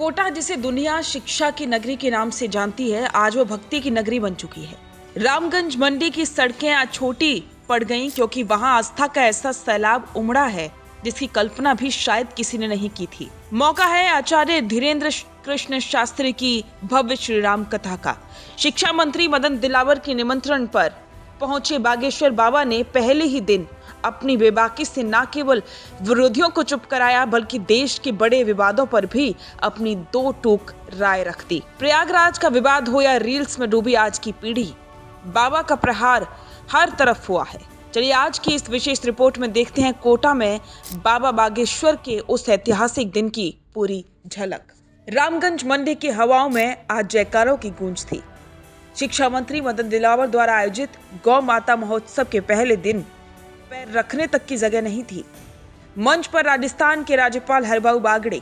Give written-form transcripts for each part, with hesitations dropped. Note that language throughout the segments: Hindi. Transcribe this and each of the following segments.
कोटा, जिसे दुनिया शिक्षा की नगरी के नाम से जानती है, आज वो भक्ति की नगरी बन चुकी है। रामगंज मंडी की सड़कें आज छोटी पड़ गईं क्योंकि वहां आस्था का ऐसा सैलाब उमड़ा है जिसकी कल्पना भी शायद किसी ने नहीं की थी। मौका है आचार्य धीरेन्द्र कृष्ण शास्त्री की भव्य श्री राम कथा का। शिक्षा मंत्री मदन दिलावर के निमंत्रण पर पहुंचे बागेश्वर बाबा ने पहले ही दिन अपनी बेबाकी से न केवल विरोधियों को चुप कराया बल्कि देश के बड़े विवादों पर भी अपनी दो टूक राय रख दी। प्रयागराज का विवाद हो या रील्स में डूबी आज की पीढ़ी, बाबा का प्रहार हर तरफ हुआ है। चलिए आज की इस विशेष रिपोर्ट में देखते हैं कोटा में बाबा बागेश्वर के उस ऐतिहासिक दिन की पूरी झलक। रामगंज मंडी की हवाओं में आज जयकारों की गूंज थी। शिक्षा मंत्री मदन दिलावर द्वारा आयोजित गौ माता महोत्सव के पहले दिन पैर रखने तक की जगह नहीं थी। मंच पर राजस्थान के राज्यपाल हरिभाऊ बागड़े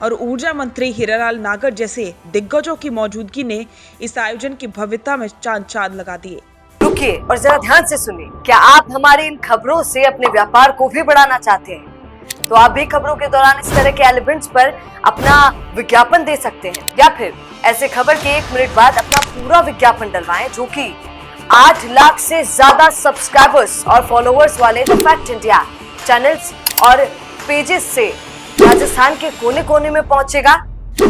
और ऊर्जा मंत्री हीरालाल नागर जैसे दिग्गजों की मौजूदगी ने इस आयोजन की भव्यता में चांद लगा दिए। रुकिए और जरा ध्यान से सुनिए। क्या आप हमारी इन खबरों से अपने व्यापार को भी बढ़ाना चाहते हैं? तो आप भी खबरों के दौरान इस तरह के एलिमेंट्स पर अपना विज्ञापन दे सकते हैं, या फिर ऐसे खबर के 1 मिनट बाद अपना पूरा विज्ञापन डलवाएं, जो कि 8 लाख से ज्यादा सब्सक्राइबर्स और फॉलोअर्स वाले द फैक्ट इंडिया चैनल्स और पेजेस से राजस्थान के कोने कोने में पहुंचेगा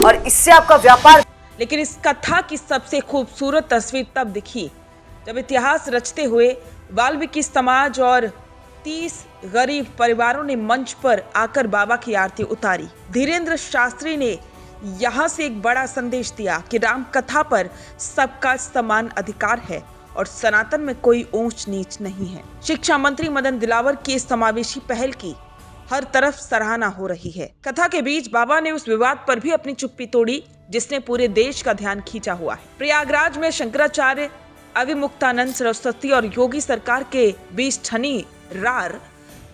और इससे आपका व्यापार। लेकिन इस कथा की सबसे खूबसूरत तस्वीर तब दिखी जब इतिहास रचते हुए वाल्मीकि समाज और 30 गरीब परिवारों ने मंच पर आकर बाबा की आरती उतारी। धीरेन्द्र शास्त्री ने यहाँ से एक बड़ा संदेश दिया कि राम कथा पर सबका समान अधिकार है और सनातन में कोई ऊंच नीच नहीं है। शिक्षा मंत्री मदन दिलावर की इस समावेशी पहल की हर तरफ सराहना हो रही है। कथा के बीच बाबा ने उस विवाद पर भी अपनी चुप्पी तोड़ी जिसने पूरे देश का ध्यान खींचा हुआ है। प्रयागराज में शंकराचार्य, अविमुक्तानंद सरस्वती और योगी सरकार के बीच ठनी रार,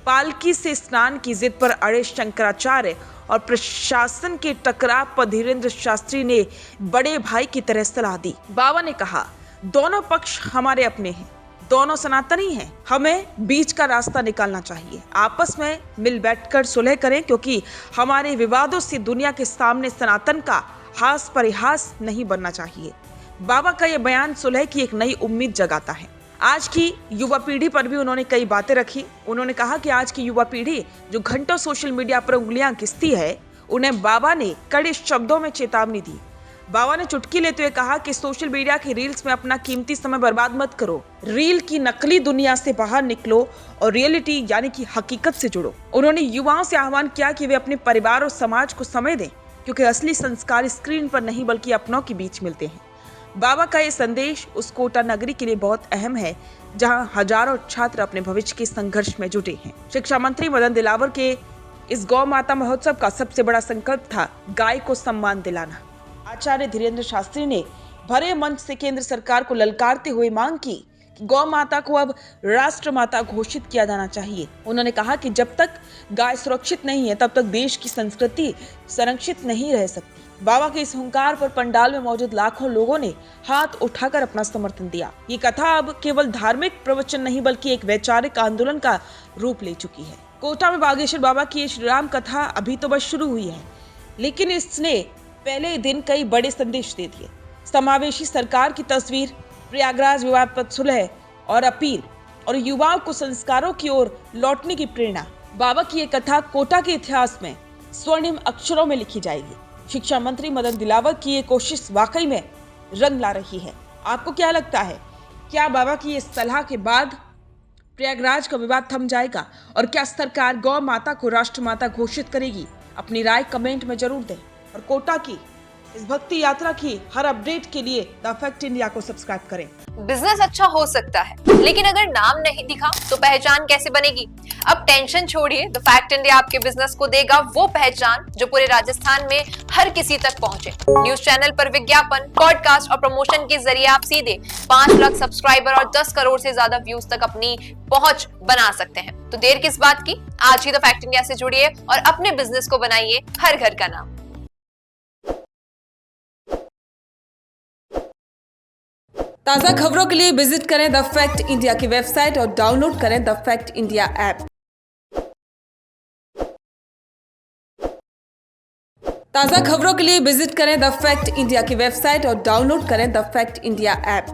पालकी से स्नान की जिद पर अड़े शंकराचार्य और प्रशासन के टकराव पर धीरेन्द्र शास्त्री ने बड़े भाई की तरह सलाह दी। बाबा ने कहा, दोनों पक्ष हमारे अपने हैं, दोनों सनातनी हैं, हमें बीच का रास्ता निकालना चाहिए। आपस में मिल बैठकर सुलह करें क्योंकि हमारे विवादों से दुनिया के सामने सनातन का हास परिहास नहीं बनना चाहिए। बाबा का यह बयान सुलह की एक नई उम्मीद जगाता है। आज की युवा पीढ़ी पर भी उन्होंने कई बातें रखी। उन्होंने कहा कि आज की युवा पीढ़ी जो घंटों सोशल मीडिया पर उंगलियां घिसती है, उन्हें बाबा ने कड़े शब्दों में चेतावनी दी। बाबा ने चुटकी लेते हुए कहा कि सोशल मीडिया की रील्स में अपना कीमती समय बर्बाद मत करो। रील की नकली दुनिया से बाहर निकलो और रियलिटी यानी कि हकीकत से जुड़ो। उन्होंने युवाओं से आह्वान किया कि वे अपने परिवार और समाज को समय दें क्योंकि असली संस्कार स्क्रीन पर नहीं बल्कि अपनों के बीच मिलते हैं। बाबा का ये संदेश उस कोटा नगरी के लिए बहुत अहम है जहां हजारों छात्र अपने भविष्य के संघर्ष में जुटे हैं। शिक्षा मंत्री मदन दिलावर के इस गौ माता महोत्सव का सबसे बड़ा संकल्प था गाय को सम्मान दिलाना। आचार्य धीरेन्द्र शास्त्री ने भरे मंच से केंद्र सरकार को ललकारते हुए मांग की कि गौ माता को अब राष्ट्र माता घोषित किया जाना चाहिए। उन्होंने कहा कि जब तक गाय सुरक्षित नहीं है तब तक देश की संस्कृति संरक्षित नहीं रह सकती। बाबा के इस हुंकार पर पंडाल में मौजूद लाखों लोगों ने हाथ उठाकर अपना समर्थन दिया। ये कथा अब केवल धार्मिक प्रवचन नहीं बल्कि एक वैचारिक आंदोलन का रूप ले चुकी है। कोटा में बागेश्वर बाबा की ये श्री राम कथा अभी तो बस शुरू हुई है, लेकिन इसने पहले दिन कई बड़े संदेश दे दिए। समावेशी सरकार की तस्वीर, प्रयागराज विवाद पर सुलह और अपील और युवाओं को संस्कारों की ओर लौटने की प्रेरणा। बाबा की ये कथा कोटा के इतिहास में स्वर्णिम अक्षरों में लिखी जाएगी। शिक्षा मंत्री मदन दिलावर की ये कोशिश वाकई में रंग ला रही है। आपको क्या लगता है, क्या बाबा की इस सलाह के बाद प्रयागराज का विवाद थम जाएगा और क्या सरकार गौ माता को राष्ट्र माता घोषित करेगी? अपनी राय कमेंट में जरूर दें और कोटा की इस भक्ति यात्रा की हर अपडेट के लिए द फैक्ट इंडिया को सब्सक्राइब करें। बिजनेस अच्छा हो सकता है, लेकिन अगर नाम नहीं दिखा तो पहचान कैसे बनेगी? अब टेंशन छोड़िए, द फैक्ट इंडिया आपके बिजनेस को देगा वो पहचान जो पूरे राजस्थान में हर किसी तक पहुंचे। न्यूज चैनल पर विज्ञापन, पॉडकास्ट और प्रमोशन के जरिए आप सीधे 5 लाख सब्सक्राइबर और 10 करोड़ से ज्यादा व्यूज तक अपनी पहुंच बना सकते हैं। तो देर किस बात की, आज ही द फैक्ट इंडिया से जुड़िए और अपने बिजनेस को बनाइए हर घर का नाम। ताज़ा खबरों के लिए विजिट करें द फैक्ट इंडिया की वेबसाइट और डाउनलोड करें द फैक्ट इंडिया ऐप। ताज़ा खबरों के लिए विजिट करें द फैक्ट इंडिया की वेबसाइट और डाउनलोड करें द फैक्ट इंडिया ऐप।